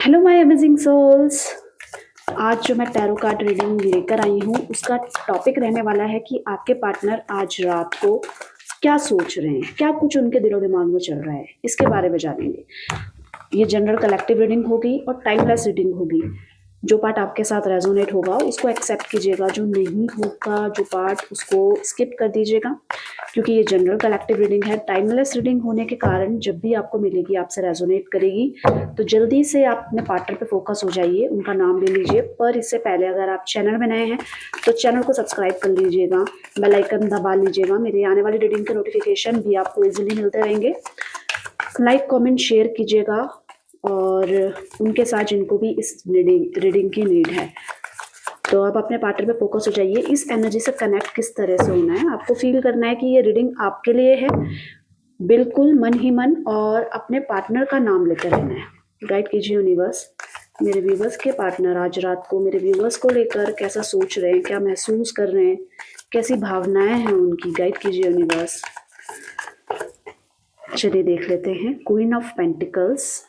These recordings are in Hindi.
Hello my amazing souls. आज जो मैं टैरो कार्ड रीडिंग लेकर आई हूँ उसका टॉपिक रहने वाला है कि आपके पार्टनर आज रात को क्या सोच रहे हैं, क्या कुछ उनके दिलो दिमाग में चल रहा है, इसके बारे में जानेंगे। ये जनरल कलेक्टिव रीडिंग होगी और टाइमलेस रीडिंग होगी। जो पार्ट आपके साथ रेजोनेट होगा उसको एक्सेप्ट कीजिएगा, जो नहीं होगा जो पार्ट उसको स्किप कर दीजिएगा, क्योंकि ये जनरल कलेक्टिव रीडिंग है। टाइमलेस रीडिंग होने के कारण जब भी आपको मिलेगी आपसे रेजोनेट करेगी, तो जल्दी से आप अपने पार्टनर पे फोकस हो जाइए, उनका नाम ले लीजिए। पर इससे पहले अगर आप चैनल में नए हैं तो चैनल को सब्सक्राइब कर लीजिएगा, बेल आइकन दबा लीजिएगा। मेरी आने वाली रीडिंग के नोटिफिकेशन भी आपको इजीली मिलते रहेंगे। लाइक कमेंट शेयर कीजिएगा और उनके साथ जिनको भी इस रीडिंग की नीड है। तो आप अपने पार्टनर पे फोकस हो जाइए। इस एनर्जी से कनेक्ट किस तरह से होना है, आपको फील करना है कि ये रीडिंग आपके लिए है, बिल्कुल मन ही मन, और अपने पार्टनर का नाम लेकर रहना है। गाइड कीजिए यूनिवर्स, मेरे व्यूवर्स के पार्टनर आज रात को मेरे व्यूवर्स को लेकर कैसा सोच रहे हैं, क्या महसूस कर रहे हैं, कैसी भावनाएं हैं उनकी। गाइड कीजिए यूनिवर्स। चलिए देख लेते हैं। Queen of pentacles,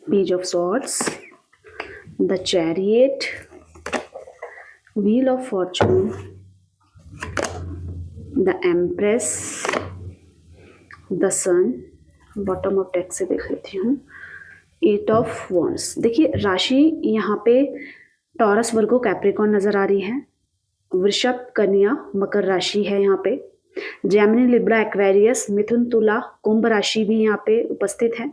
page of swords, the chariot, wheel of fortune, the empress, the sun. Bottom of deck से देख लेती हूँ। Eight of wands. देखिए राशि यहाँ पे टॉरस, वर्गो, कैप्रिकॉन नजर आ रही है। वृषभ, कन्या, मकर राशि है यहाँ पे। जेमिनी, लिब्रा, एक्वेरियस, मिथुन, तुला, कुंभ राशि भी यहाँ पे उपस्थित है।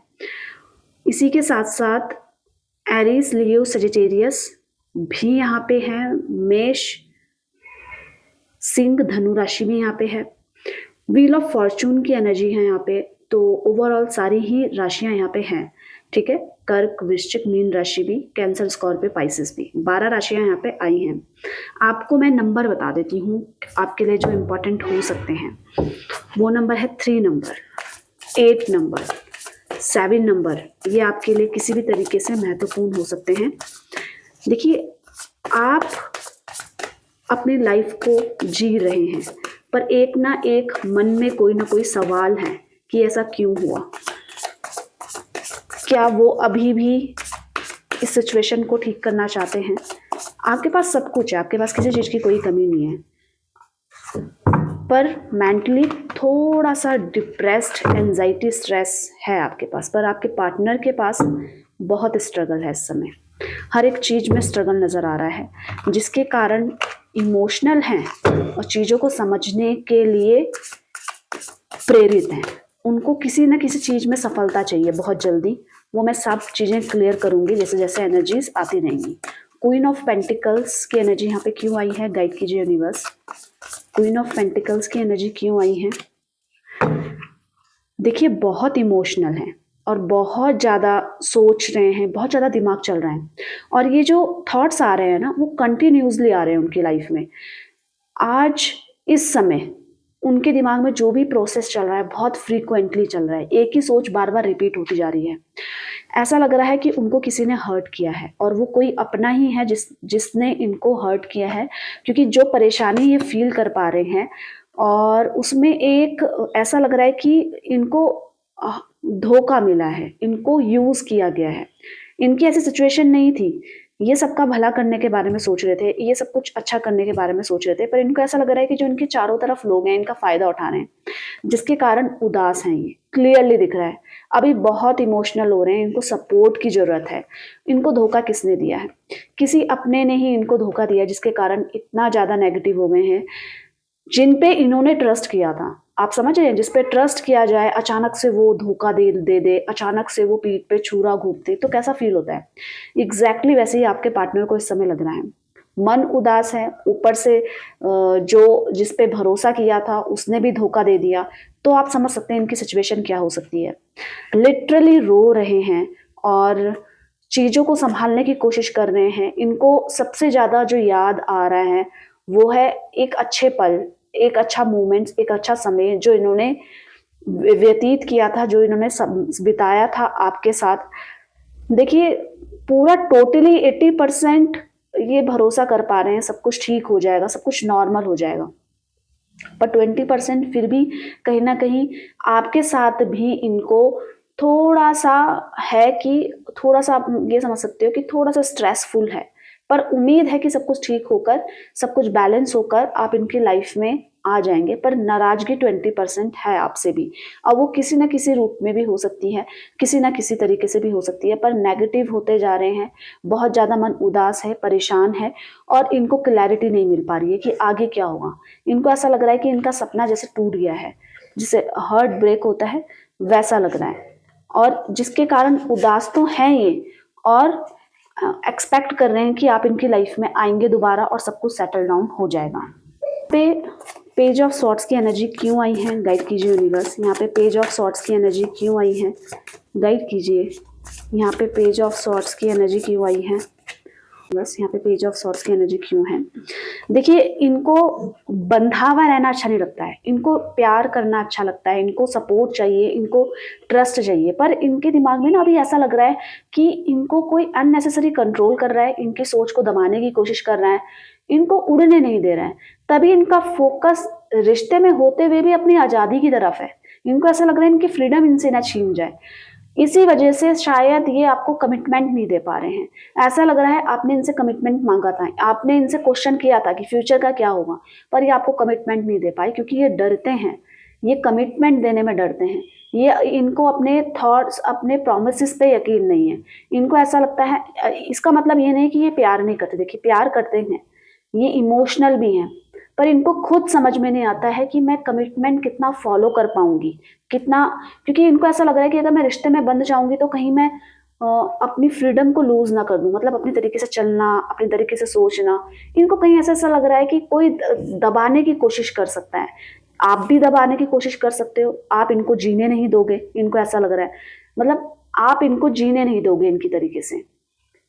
इसी के साथ साथ एरीज, लियो, सजिटेरियस भी यहाँ पे है। मेष, सिंह, धनु राशि भी यहाँ पे है। व्हील ऑफ फॉर्चून की एनर्जी है यहाँ पे। तो ओवरऑल सारी ही राशियां यहाँ पे हैं, ठीक है। कर्क, वृश्चिक, मीन राशि भी, कैंसर, स्कॉर्पियो, पाइसेस भी, 12 राशियां यहाँ पे आई हैं। आपको मैं नंबर बता देती हूँ आपके लिए जो इम्पोर्टेंट हो सकते हैं। वो नंबर है 3 नंबर, 8 नंबर, 7 नंबर। ये आपके लिए किसी भी तरीके से महत्वपूर्ण हो सकते हैं। देखिए आप अपनी लाइफ को जी रहे हैं, पर एक ना एक मन में कोई ना कोई सवाल है कि ऐसा क्यों हुआ। क्या वो अभी भी इस सिचुएशन को ठीक करना चाहते हैं? आपके पास सब कुछ है, आपके पास किसी चीज़ की कोई कमी नहीं है, पर मेंटली थोड़ा सा डिप्रेस्ड, एंजाइटी, स्ट्रेस है आपके पास। पर आपके पार्टनर के पास बहुत स्ट्रगल है इस समय। हर एक चीज़ में स्ट्रगल नज़र आ रहा है, जिसके कारण इमोशनल हैं और चीज़ों को समझने के लिए प्रेरित हैं। उनको किसी न किसी चीज़ में सफलता चाहिए बहुत जल्दी। वो मैं सब चीज़ें क्लियर करूंगी जैसे जैसे एनर्जीज आती रहेंगी। क्वीन ऑफ पेंटिकल्स की एनर्जी यहाँ पे क्यों आई है? गाइड कीजिए यूनिवर्स। क्वीन ऑफ पेंटिकल्स की एनर्जी क्यों आई है? देखिए बहुत इमोशनल है और बहुत ज़्यादा सोच रहे हैं, बहुत ज़्यादा दिमाग चल रहा है, और ये जो थॉट्स आ रहे हैं ना वो कंटिन्यूसली आ रहे हैं उनकी लाइफ में। आज इस समय उनके दिमाग में जो भी प्रोसेस चल रहा है बहुत फ्रीक्वेंटली चल रहा है। एक ही सोच बार बार रिपीट होती जा रही है। ऐसा लग रहा है कि उनको किसी ने हर्ट किया है, और वो कोई अपना ही है जिसने इनको हर्ट किया है, क्योंकि जो परेशानी ये फील कर पा रहे हैं, और उसमें एक ऐसा लग रहा है कि इनको धोखा मिला है, इनको यूज किया गया है। इनकी ऐसी सिचुएशन नहीं थी। ये सबका भला करने के बारे में सोच रहे थे, ये सब कुछ अच्छा करने के बारे में सोच रहे थे, पर इनको ऐसा लग रहा है कि जो इनके चारों तरफ लोग हैं इनका फायदा उठा रहे हैं, जिसके कारण उदास हैं। ये क्लियरली दिख रहा है। अभी बहुत इमोशनल हो रहे हैं, इनको सपोर्ट की जरूरत है। इनको धोखा किसने दिया है? किसी अपने ने ही इनको धोखा दिया, जिसके कारण इतना ज्यादा नेगेटिव हो गए हैं। जिन पे इन्होंने ट्रस्ट किया था, आप समझ रहे हैं, जिस पे ट्रस्ट किया जाए अचानक से वो धोखा दे, अचानक से वो पीठ पे छुरा घूंपते, तो कैसा फील होता है? एग्जैक्टली वैसे ही आपके पार्टनर को इस समय लग रहा है। मन उदास है, ऊपर से जो जिस पे भरोसा किया था उसने भी धोखा दे दिया। तो आप समझ सकते हैं इनकी सिचुएशन क्या हो सकती है। लिटरली रो रहे हैं और चीजों को संभालने की कोशिश कर रहे हैं। इनको सबसे ज्यादा जो याद आ रहा है वो है एक अच्छे पल, एक अच्छा मोमेंट, एक अच्छा समय जो इन्होंने व्यतीत किया था, जो इन्होंने बिताया था आपके साथ। देखिए पूरा टोटली 80% ये भरोसा कर पा रहे हैं सब कुछ ठीक हो जाएगा, सब कुछ नॉर्मल हो जाएगा, पर 20% फिर भी कहीं ना कहीं आपके साथ भी इनको थोड़ा सा है कि थोड़ा सा आप ये समझ सकते हो कि थोड़ा सा स्ट्रेसफुल है, पर उम्मीद है कि सब कुछ ठीक होकर, सब कुछ बैलेंस होकर आप इनकी लाइफ में आ जाएंगे। पर नाराजगी 20% है आपसे भी, अब वो किसी ना किसी रूप में भी हो सकती है, किसी ना किसी तरीके से भी हो सकती है, पर नेगेटिव होते जा रहे हैं, बहुत ज़्यादा मन उदास है, परेशान है, और इनको क्लैरिटी नहीं मिल पा रही है कि आगे क्या होगा। इनको ऐसा लग रहा है कि इनका सपना जैसे टूट गया है, जिसे हार्ट ब्रेक होता है वैसा लग रहा है, और जिसके कारण उदास तो हैं ये, और एक्सपेक्ट कर रहे हैं कि आप इनकी लाइफ में आएंगे दोबारा और सब कुछ सेटल डाउन हो जाएगा। पे पेज ऑफ सॉर्ट्स की एनर्जी क्यों आई है, गाइड कीजिए यूनिवर्स। यहाँ पे पेज ऑफ सॉर्ट्स की एनर्जी क्यों आई है, गाइड कीजिए। यहाँ पे पेज ऑफ सॉर्ट्स की एनर्जी क्यों आई है, बस यहाँ पे पेज ऑफ सॉर्ट्स की एनर्जी क्यों है। देखिए, इनको बंधा हुआ रहना अच्छा नहीं लगता है, इनको प्यार करना अच्छा लगता है, इनको सपोर्ट चाहिए, इनको ट्रस्ट चाहिए, पर इनके दिमाग में ना अभी ऐसा लग रहा है कि इनको कोई अननेसेसरी कंट्रोल कर रहा है, इनकी सोच को दबाने की कोशिश कर रहा है, इनको उड़ने नहीं दे रहा है। तभी इनका फोकस रिश्ते में होते हुए भी अपनी आज़ादी की तरफ है। इनको ऐसा लग रहा है इनकी फ्रीडम इनसे ना छीन जाए, इसी वजह से शायद ये आपको कमिटमेंट नहीं दे पा रहे हैं। ऐसा लग रहा है आपने इनसे कमिटमेंट मांगा था, आपने इनसे क्वेश्चन किया था कि फ्यूचर का क्या होगा, पर ये आपको कमिटमेंट नहीं दे पाए क्योंकि ये डरते हैं, ये कमिटमेंट देने में डरते हैं। ये इनको अपने थॉट्स, अपने प्रोमिसेस पे यकीन नहीं है। इनको ऐसा लगता है, इसका मतलब ये नहीं कि ये प्यार नहीं करते, देखिए प्यार करते हैं, ये इमोशनल भी हैं, पर इनको खुद समझ में नहीं आता है कि मैं कमिटमेंट कितना फॉलो कर पाऊंगी, कितना, क्योंकि इनको ऐसा लग रहा है कि अगर मैं रिश्ते में बंध जाऊंगी तो कहीं मैं अपनी फ्रीडम को लूज ना कर दूं, मतलब अपनी तरीके से चलना, अपनी तरीके से सोचना। इनको कहीं ऐसा ऐसा लग रहा है कि कोई दबाने की कोशिश कर सकता है। आप भी दबाने की कोशिश कर सकते हो, आप इनको जीने नहीं दोगे, इनको ऐसा लग रहा है, मतलब आप इनको जीने नहीं दोगे इनकी तरीके से,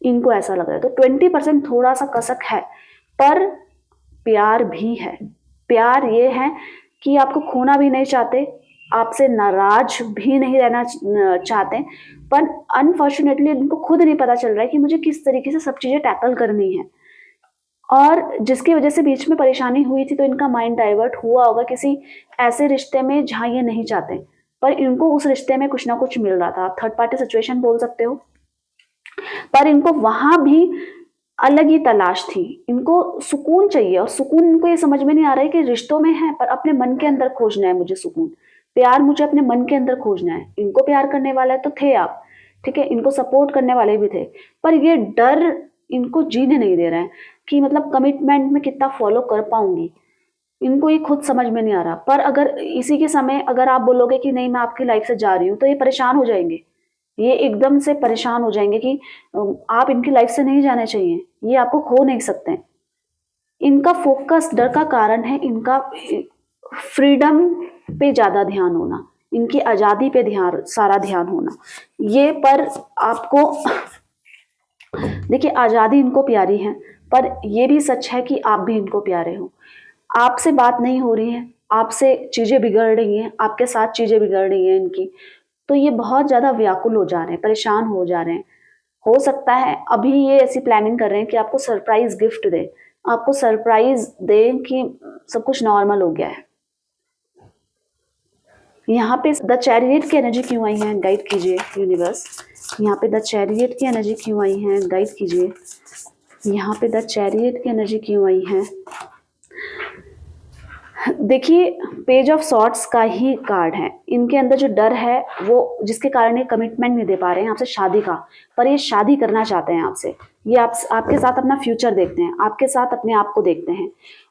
इनको ऐसा लग रहा है। तो 20% थोड़ा सा कसक है, पर प्यार भी है। प्यार ये है कि आपको खोना भी नहीं चाहते, आपसे नाराज भी नहीं रहना चाहते, पर अनफॉर्चुनेटली इनको खुद नहीं पता चल रहा है कि मुझे किस तरीके से सब चीज़ें टैकल करनी है, और जिसकी वजह से बीच में परेशानी हुई थी तो इनका माइंड डाइवर्ट हुआ होगा किसी ऐसे रिश्ते में जहां ये नहीं चाहते, पर इनको उस रिश्ते में कुछ ना कुछ मिल रहा था। आप थर्ड पार्टी सिचुएशन बोल सकते हो, पर इनको वहां भी अलग ही तलाश थी। इनको सुकून चाहिए, और सुकून इनको ये समझ में नहीं आ रहा है कि रिश्तों में है, पर अपने मन के अंदर खोजना है मुझे सुकून, प्यार मुझे अपने मन के अंदर खोजना है। इनको प्यार करने वाले तो थे आप, ठीक है, इनको सपोर्ट करने वाले भी थे, पर ये डर इनको जीने नहीं दे रहा है कि मतलब कमिटमेंट में कितना फॉलो कर पाऊंगी, इनको ये खुद समझ में नहीं आ रहा। पर अगर इसी के समय अगर आप बोलोगे कि नहीं मैं आपकी लाइफ से जा रही हूँ, तो ये परेशान हो जाएंगे, ये एकदम से परेशान हो जाएंगे कि आप इनकी लाइफ से नहीं जाने चाहिए, ये आपको खो नहीं सकते। इनका फोकस डर का कारण है इनका फ्रीडम पे ज्यादा ध्यान होना, इनकी आजादी पे ध्यान, सारा ध्यान होना ये। पर आपको देखिए, आजादी इनको प्यारी है, पर ये भी सच है कि आप भी इनको प्यारे हो। आपसे बात नहीं हो रही है, आपसे चीजें बिगड़ रही हैं, आपके साथ चीजें बिगड़ रही हैं इनकी, तो ये बहुत ज्यादा व्याकुल हो जा रहे हैं, परेशान हो जा रहे हैं। हो सकता है अभी ये ऐसी प्लानिंग कर रहे हैं कि आपको सरप्राइज गिफ्ट दे, आपको सरप्राइज दे कि सब कुछ नॉर्मल हो गया है। यहाँ पे द चैरियट की एनर्जी क्यों आई है, गाइड कीजिए यूनिवर्स। यहाँ पे द चैरियट की एनर्जी क्यों आई है, गाइड कीजिए। यहाँ पे द चैरियट की एनर्जी क्यों आई है। देखिए, पेज ऑफ सॉर्ट्स का ही कार्ड है। इनके अंदर जो डर है वो, जिसके कारण ये कमिटमेंट नहीं दे पा रहे हैं आपसे शादी का, पर ये शादी करना चाहते हैं आपसे। ये आपके साथ अपना फ्यूचर देखते हैं, आपके साथ अपने आप को देखते हैं,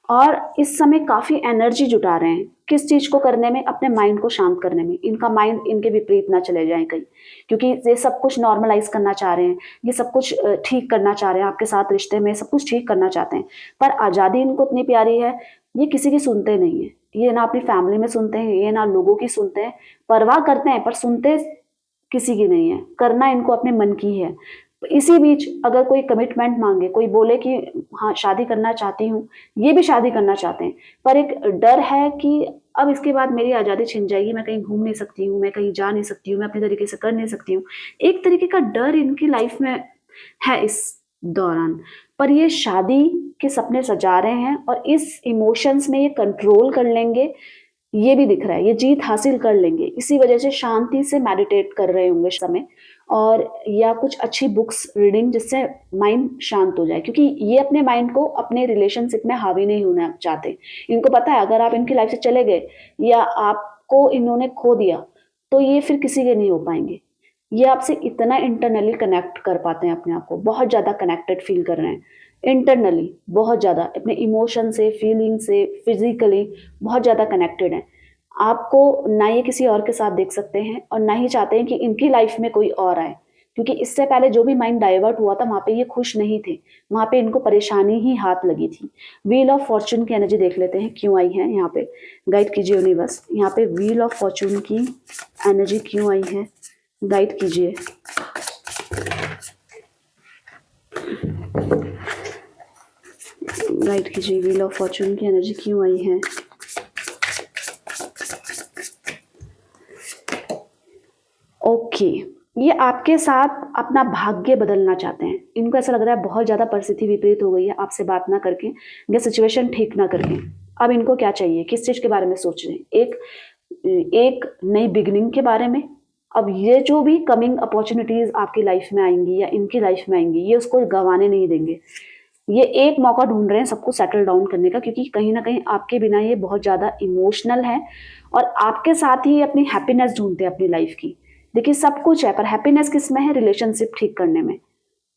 और इस समय काफी एनर्जी जुटा रहे हैं किस चीज को करने में, अपने माइंड को शांत करने में। इनका माइंड इनके विपरीत ना चले जाए कहीं, क्योंकि ये सब कुछ नॉर्मलाइज करना चाह रहे हैं, ये सब कुछ ठीक करना चाह रहे हैं, आपके साथ रिश्ते में सब कुछ ठीक करना चाहते हैं। पर आजादी इनको इतनी प्यारी है, ये किसी की सुनते नहीं है, ये ना अपनी फैमिली में सुनते हैं, ये ना लोगों की सुनते हैं, परवाह करते हैं पर सुनते किसी की नहीं है, करना इनको अपने मन की है। इसी बीच अगर कोई कमिटमेंट मांगे, कोई बोले कि हाँ शादी करना चाहती हूँ, ये भी शादी करना चाहते हैं, पर एक डर है कि अब इसके बाद मेरी आज़ादी छिन जाएगी, मैं कहीं घूम नहीं सकती हूँ, मैं कहीं जा नहीं सकती हूँ, मैं अपने तरीके से कर नहीं सकती हूँ। एक तरीके का डर इनकी लाइफ में है इस दौरान। पर ये शादी के सपने सजा रहे हैं, और इस इमोशंस में ये कंट्रोल कर लेंगे ये भी दिख रहा है, ये जीत हासिल कर लेंगे। इसी वजह से शांति से मेडिटेट कर रहे होंगे इस समय, और या कुछ अच्छी बुक्स रीडिंग जिससे माइंड शांत हो जाए, क्योंकि ये अपने माइंड को अपने रिलेशनशिप में हावी नहीं होना चाहते। इनको पता है अगर आप इनकी लाइफ से चले गए या आपको इन्होंने खो दिया तो ये फिर किसी के नहीं हो पाएंगे। ये आपसे इतना इंटरनली कनेक्ट कर पाते हैं, अपने आप को बहुत ज़्यादा कनेक्टेड फील कर रहे हैं इंटरनली, बहुत ज़्यादा अपने इमोशन से, फीलिंग से, फिजिकली बहुत ज़्यादा कनेक्टेड हैं। आपको ना ये किसी और के साथ देख सकते हैं और ना ही चाहते हैं कि इनकी लाइफ में कोई और आए, क्योंकि इससे पहले जो भी माइंड डाइवर्ट हुआ था वहाँ पे ये खुश नहीं थे, वहाँ पे इनको परेशानी ही हाथ लगी थी। व्हील ऑफ फॉर्चून की एनर्जी देख लेते हैं क्यों आई है यहाँ पे, गाइड कीजिए यूनिवर्स। यहाँ पे व्हील ऑफ फॉर्चून की एनर्जी क्यों आई है, गाइड कीजिए। गाइड कीजिए, व्हील ऑफ फॉर्चून की एनर्जी क्यों आई है। ओके, ये आपके साथ अपना भाग्य बदलना चाहते हैं। इनको ऐसा लग रहा है बहुत ज़्यादा परिस्थिति विपरीत हो गई है आपसे बात ना करके या सिचुएशन ठीक ना करके। अब इनको क्या चाहिए, किस चीज़ के बारे में सोच रहे हैं, एक नई बिगिनिंग के बारे में। अब ये जो भी कमिंग अपॉर्चुनिटीज़ आपकी लाइफ में आएंगी या इनकी लाइफ में आएंगी, ये उसको गंवाने नहीं देंगे। ये एक मौका ढूंढ रहे हैं सबको सेटल डाउन करने का, क्योंकि कहीं ना कहीं आपके बिना ये बहुत ज़्यादा इमोशनल है और आपके साथ ही अपनी हैप्पीनेस ढूंढते हैं अपनी लाइफ की। देखिए सब कुछ है, पर हैप्पीनेस किस में है, रिलेशनशिप ठीक करने में।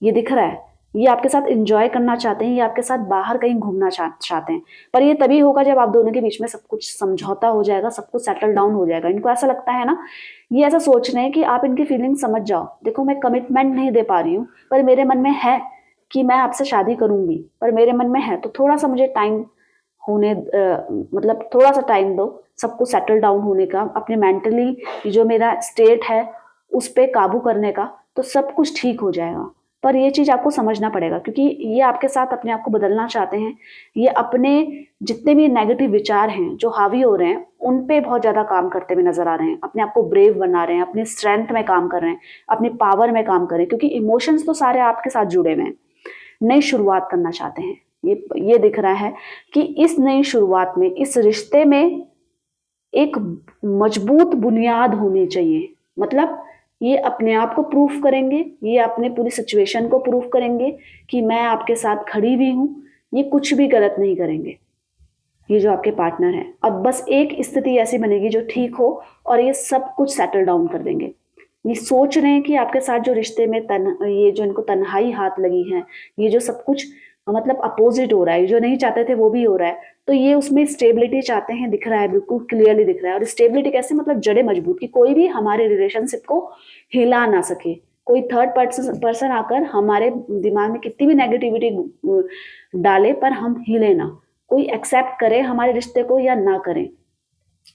ये दिख रहा है, ये आपके साथ एंजॉय करना चाहते हैं, ये आपके साथ बाहर कहीं घूमना चाहते हैं, पर ये तभी होगा जब आप दोनों के बीच में सब कुछ समझौता हो जाएगा, सब कुछ सेटल डाउन हो जाएगा। इनको ऐसा लगता है ना, ये ऐसा सोच रहे हैं कि आप इनकी फीलिंग समझ जाओ। देखो मैं कमिटमेंट नहीं दे पा रही हूँ, पर मेरे मन में है कि मैं आपसे शादी करूंगी, पर मेरे मन में है, तो थोड़ा सा मुझे टाइम होने मतलब थोड़ा सा टाइम दो सब कुछ सेटल डाउन होने का, अपने मेंटली जो मेरा स्टेट है उस पर काबू करने का, तो सब कुछ ठीक हो जाएगा। पर ये चीज़ आपको समझना पड़ेगा, क्योंकि ये आपके साथ अपने आप को बदलना चाहते हैं। ये अपने जितने भी नेगेटिव विचार हैं जो हावी हो रहे हैं उन पे बहुत ज़्यादा काम करते हुए नजर आ रहे हैं, अपने आप को ब्रेव बना रहे हैं, अपनी स्ट्रेंथ में काम कर रहे हैं, अपनी पावर में काम कर रहे हैं, क्योंकि इमोशंस तो सारे आपके साथ जुड़े हुए हैं। नई शुरुआत करना चाहते हैं। ये दिख रहा है कि इस नई शुरुआत में, इस रिश्ते में एक मजबूत बुनियाद होनी चाहिए। मतलब ये अपने आप को प्रूफ करेंगे, ये अपने पूरी सिचुएशन को प्रूफ करेंगे कि मैं आपके साथ खड़ी हुई हूँ, ये कुछ भी गलत नहीं करेंगे। ये जो आपके पार्टनर है, अब बस एक स्थिति ऐसी बनेगी जो ठीक हो और ये सब कुछ सेटल डाउन कर देंगे। ये सोच रहे हैं कि आपके साथ जो रिश्ते में ये जो इनको तन्हाई हाथ लगी है, ये जो सब कुछ मतलब अपोजिट हो रहा है, जो नहीं चाहते थे वो भी हो रहा है, तो ये उसमें स्टेबिलिटी चाहते हैं, दिख रहा है, बिल्कुल क्लियरली दिख रहा है। और स्टेबिलिटी कैसे, मतलब जड़े मजबूत, कि कोई भी हमारे रिलेशनशिप को हिला ना सके, कोई थर्ड पर्सन आकर हमारे दिमाग में कितनी भी नेगेटिविटी डाले पर हम हिले ना, कोई एक्सेप्ट करे हमारे रिश्ते को या ना करें।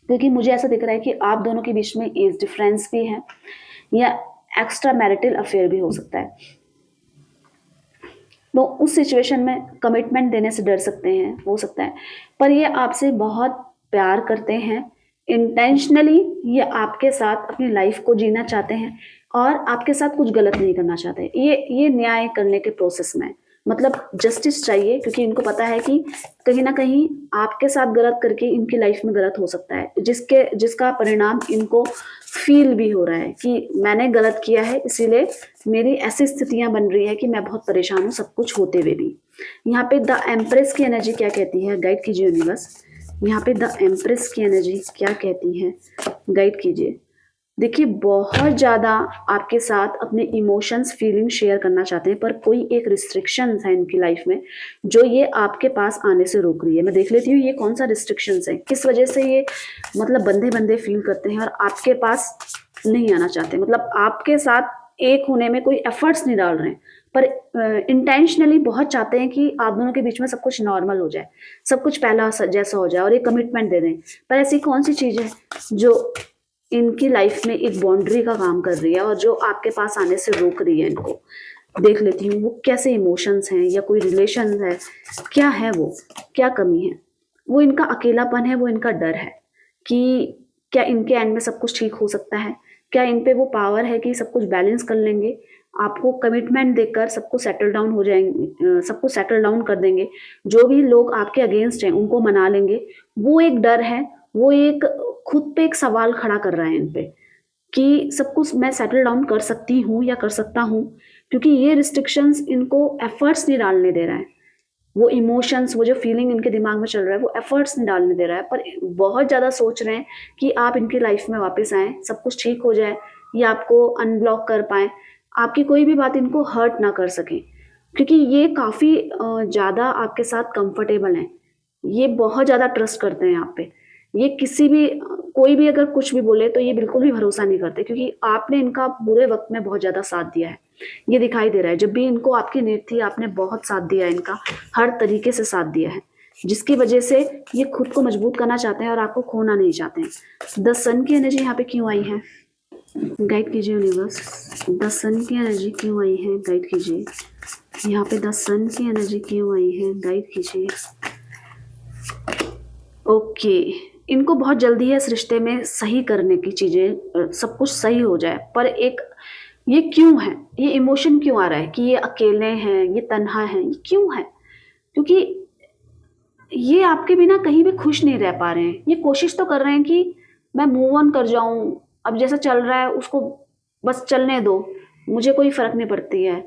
क्योंकि मुझे ऐसा दिख रहा है कि आप दोनों के बीच में एज डिफरेंस भी है या एक्स्ट्रा मैरिटल अफेयर भी हो सकता है, तो उस सिचुएशन में कमिटमेंट देने से डर सकते हैं, हो सकता है। पर ये आपसे बहुत प्यार करते हैं, इंटेंशनली ये आपके साथ अपनी लाइफ को जीना चाहते हैं और आपके साथ कुछ गलत नहीं करना चाहते। ये न्याय करने के प्रोसेस में, मतलब जस्टिस चाहिए, क्योंकि इनको पता है कि कहीं ना कहीं आपके साथ गलत करके इनकी लाइफ में गलत हो सकता है, जिसका परिणाम इनको फील भी हो रहा है कि मैंने गलत किया है, इसीलिए मेरी ऐसी स्थितियां बन रही है कि मैं बहुत परेशान हूँ सब कुछ होते हुए भी। यहाँ पे द एम्प्रेस की एनर्जी क्या कहती है, गाइड कीजिए यूनिवर्स। यहाँ पे द एम्प्रेस की एनर्जी क्या कहती है, गाइड कीजिए। देखिए बहुत ज़्यादा आपके साथ अपने इमोशंस फीलिंग शेयर करना चाहते हैं, पर कोई एक रिस्ट्रिक्शंस है इनकी लाइफ में जो ये आपके पास आने से रोक रही है। मैं देख लेती हूँ ये कौन सा रिस्ट्रिक्शंस है, किस वजह से ये मतलब बंधे बंधे फील करते हैं और आपके पास नहीं आना चाहते, मतलब आपके साथ एक होने में कोई एफर्ट्स नहीं डाल रहे हैं, पर इंटेंशनली बहुत चाहते हैं कि आप दोनों के बीच में सब कुछ नॉर्मल हो जाए, सब कुछ पहला जैसा हो जाए और एक कमिटमेंट दे दें। पर ऐसी कौन सी चीज़ है जो इनकी लाइफ में एक बाउंड्री का काम कर रही है और जो आपके पास आने से रोक रही है इनको। देख लेती हूँ वो कैसे इमोशंस हैं या कोई रिलेशन है, क्या है वो, क्या कमी है। वो इनका अकेलापन है, वो इनका डर है कि क्या इनके एंड में सब कुछ ठीक हो सकता है, क्या इन पे वो पावर है कि सब कुछ बैलेंस कर लेंगे, आपको कमिटमेंट देकर सब कुछ सेटल डाउन हो जाएंगे, सब कुछ सेटल डाउन कर देंगे, जो भी लोग आपके अगेंस्ट हैं उनको मना लेंगे। वो एक डर है, वो एक खुद पे एक सवाल खड़ा कर रहा है इन पे कि सब कुछ मैं सेटल डाउन कर सकती हूँ या कर सकता हूँ, क्योंकि ये रिस्ट्रिक्शंस इनको एफर्ट्स नहीं डालने दे रहा है। वो इमोशंस, वो जो फीलिंग इनके दिमाग में चल रहा है, वो एफर्ट्स नहीं डालने दे रहा है, पर बहुत ज़्यादा सोच रहे हैं कि आप इनकी लाइफ में वापस आएँ, सब कुछ ठीक हो जाए, या आपको अनब्लॉक कर पाएँ, आपकी कोई भी बात इनको हर्ट ना कर सकें, क्योंकि ये काफ़ी ज़्यादा आपके साथ कंफर्टेबल हैं। ये बहुत ज़्यादा ट्रस्ट करते हैं आप पे। ये किसी भी कोई भी अगर कुछ भी बोले तो ये बिल्कुल भी भरोसा नहीं करते, क्योंकि आपने इनका बुरे वक़्त में बहुत ज़्यादा साथ दिया है। ये दिखाई दे रहा है, जब भी इनको आपकी नीड थी आपने बहुत साथ दिया है इनका, हर तरीके से साथ दिया है, जिसकी वजह से ये खुद को मजबूत करना चाहते हैं और आपको खोना नहीं चाहते हैं। द सन की एनर्जी यहाँ पे क्यों आई है, गाइड कीजिए यूनिवर्स। द सन की एनर्जी क्यों आई है, गाइड कीजिए। यहाँ पे द सन की एनर्जी क्यों आई है, गाइड कीजिए। ओके, इनको बहुत जल्दी है इस रिश्ते में सही करने की चीज़ें, सब कुछ सही हो जाए, पर एक ये क्यों है, ये इमोशन क्यों आ रहा है कि ये अकेले हैं, ये तन्हा हैं, ये क्यों है? क्योंकि ये आपके बिना कहीं भी खुश नहीं रह पा रहे हैं। ये कोशिश तो कर रहे हैं कि मैं मूव ऑन कर जाऊँ, अब जैसा चल रहा है उसको बस चलने दो, मुझे कोई फ़र्क नहीं पड़ती है,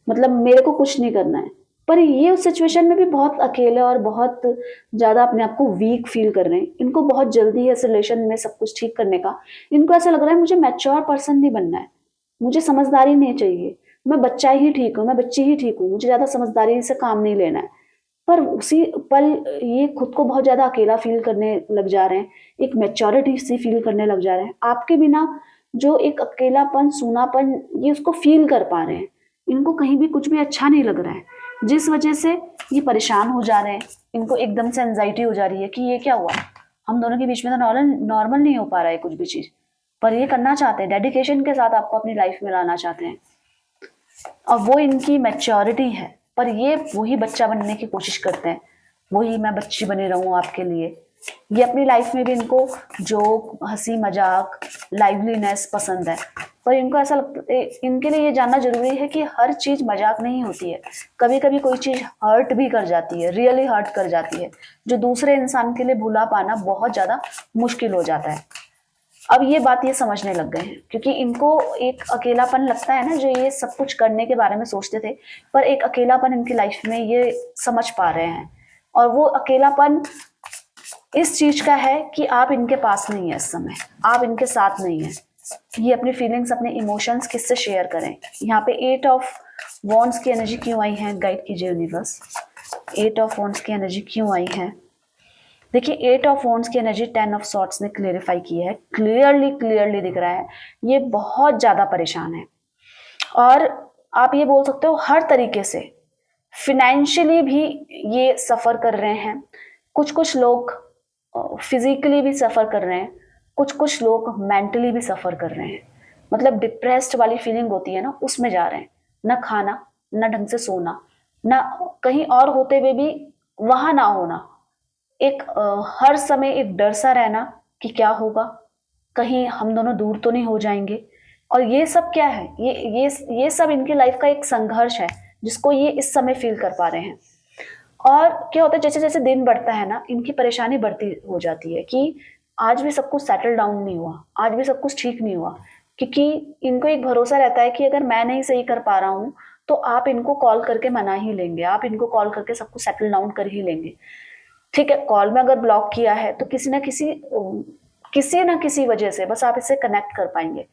मतलब मेरे को कुछ नहीं करना है। पर ये उस सिचुएशन में भी बहुत अकेले और बहुत ज़्यादा अपने आप को वीक फ़ील कर रहे हैं। इनको बहुत जल्दी है इस रिलेशन में सब कुछ ठीक करने का। इनको ऐसा लग रहा है मुझे मैच्योर पर्सन नहीं बनना है, मुझे समझदारी नहीं चाहिए, मैं बच्चा ही ठीक हूँ, मैं बच्ची ही ठीक हूँ, मुझे ज़्यादा समझदारी से काम नहीं लेना है। पर उसी पल ये खुद को बहुत ज़्यादा अकेला फ़ील करने लग जा रहे हैं, एक मैच्योरिटी सी फ़ील करने लग जा रहे हैं। आपके बिना जो एक अकेलापन, सूनापन ये उसको फ़ील कर पा रहे हैं। इनको कहीं भी कुछ भी अच्छा नहीं लग रहा है, जिस वजह से ये परेशान हो जा रहे हैं। इनको एकदम से एंग्ज़ायटी हो जा रही है कि ये क्या हुआ? हम दोनों के बीच में तो नॉर्मल नहीं हो पा रहा है कुछ भी चीज़। पर ये करना चाहते हैं, डेडिकेशन के साथ आपको अपनी लाइफ़ में लाना चाहते हैं। और वो इनकी मैच्योरिटी है, पर ये वही बच्चा बनने की कोशिश करते हैं, वही मैं बच्ची बनी रहूं आपके लिए। ये अपनी लाइफ में भी इनको जोक, हंसी मजाक, लाइवलीनेस पसंद है, पर इनको ऐसा लगता है, इनके लिए ये जानना जरूरी है कि हर चीज मजाक नहीं होती है। कभी कभी कोई चीज हर्ट भी कर जाती है, रियली हर्ट कर जाती है, जो दूसरे इंसान के लिए भुला पाना बहुत ज्यादा मुश्किल हो जाता है। अब ये बात ये समझने लग गए हैं, क्योंकि इनको एक अकेलापन लगता है ना, जो ये सब कुछ करने के बारे में सोचते थे, पर एक अकेलापन इनकी लाइफ में ये समझ पा रहे हैं। और वो अकेलापन इस चीज का है कि आप इनके पास नहीं है इस समय, आप इनके साथ नहीं है। ये अपनी फीलिंग्स, अपने इमोशंस किससे शेयर करें। यहाँ पे 8 ऑफ वॉन्ड्स की एनर्जी क्यों आई है, गाइड कीजिए यूनिवर्स। 8 ऑफ वॉन्ड्स की एनर्जी क्यों आई है। देखिए 8 ऑफ वॉन्ड्स की एनर्जी 10 ऑफ सॉर्ट्स ने क्लेरिफाई की है, क्लियरली दिख रहा है ये बहुत ज्यादा परेशान है। और आप ये बोल सकते हो हर तरीके से, फिनेंशियली भी ये सफर कर रहे हैं, कुछ कुछ लोग फिजिकली भी सफर कर रहे हैं, कुछ कुछ लोग मेंटली भी सफर कर रहे हैं। मतलब डिप्रेस्ड वाली फीलिंग होती है ना, उसमें जा रहे हैं। ना खाना, ना ढंग से सोना, ना कहीं और होते हुए भी वहां ना होना, एक हर समय एक डर सा रहना कि क्या होगा, कहीं हम दोनों दूर तो नहीं हो जाएंगे। और ये सब क्या है, ये सब इनकी लाइफ का एक संघर्ष है, जिसको ये इस समय फील कर पा रहे हैं। और क्या होता है, जैसे जैसे दिन बढ़ता है ना, इनकी परेशानी बढ़ती हो जाती है कि आज भी सब कुछ सेटल डाउन नहीं हुआ, आज भी सब कुछ ठीक नहीं हुआ। क्योंकि इनको एक भरोसा रहता है कि अगर मैं नहीं सही कर पा रहा हूँ तो आप इनको कॉल करके मना ही लेंगे, आप इनको कॉल करके सब कुछ सेटल डाउन कर ही लेंगे। ठीक है, कॉल में अगर ब्लॉक किया है तो किसी ना किसी वजह से बस आप इससे कनेक्ट कर पाएंगे।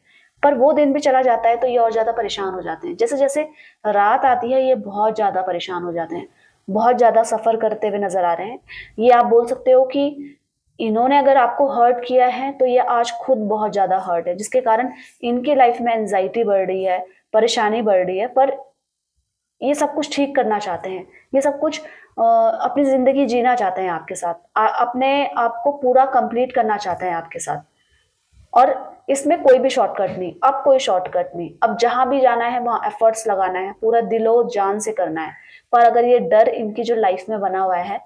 पर वो दिन भी चला जाता है तो ये और ज्यादा परेशान हो जाते हैं। जैसे जैसे रात आती है ये बहुत ज्यादा परेशान हो जाते हैं, बहुत ज्यादा सफर करते हुए नजर आ रहे हैं। ये आप बोल सकते हो कि इन्होंने अगर आपको हर्ट किया है तो ये आज खुद बहुत ज्यादा हर्ट है, जिसके कारण इनकी लाइफ में एंजाइटी बढ़ रही है, परेशानी बढ़ रही है। पर ये सब कुछ ठीक करना चाहते हैं, ये सब कुछ अपनी जिंदगी जीना चाहते हैं आपके साथ, अपने आप को पूरा कंप्लीट करना चाहते हैं आपके साथ। और इसमें कोई भी शॉर्टकट नहीं, अब कोई शॉर्टकट नहीं, अब जहां भी जाना है वहां एफर्ट्स लगाना है, पूरा दिलो जान से करना है। पर अगर ये डर इनकी जो लाइफ में बना हुआ है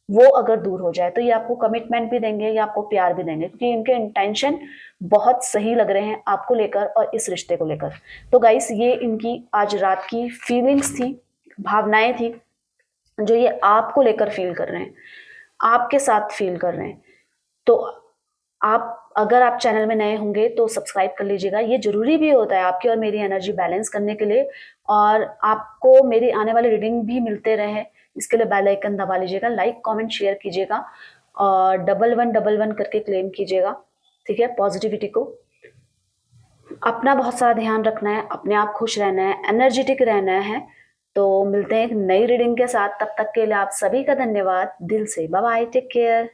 वो अगर दूर हो जाए तो ये आपको कमिटमेंट भी देंगे, ये आपको प्यार भी देंगे, क्योंकि इनके इंटेंशन बहुत सही लग रहे हैं आपको लेकर और इस रिश्ते को लेकर। तो गाइस, ये इनकी आज रात की फीलिंग्स थी, भावनाएं थी, जो ये आपको लेकर फील कर रहे हैं, आपके साथ फील कर रहे हैं। तो अगर आप चैनल में नए होंगे तो सब्सक्राइब कर लीजिएगा। ये ज़रूरी भी होता है आपकी और मेरी एनर्जी बैलेंस करने के लिए, और आपको मेरी आने वाली रीडिंग भी मिलते रहे, इसके लिए बेल आइकन दबा लीजिएगा, लाइक कमेंट शेयर कीजिएगा और 1111 करके क्लेम कीजिएगा, ठीक है, पॉजिटिविटी को। अपना बहुत सारा ध्यान रखना है, अपने आप खुश रहना है, एनर्जेटिक रहना है। तो मिलते हैं एक नई रीडिंग के साथ, तब तक के लिए आप सभी का धन्यवाद दिल से। Bye bye, take care.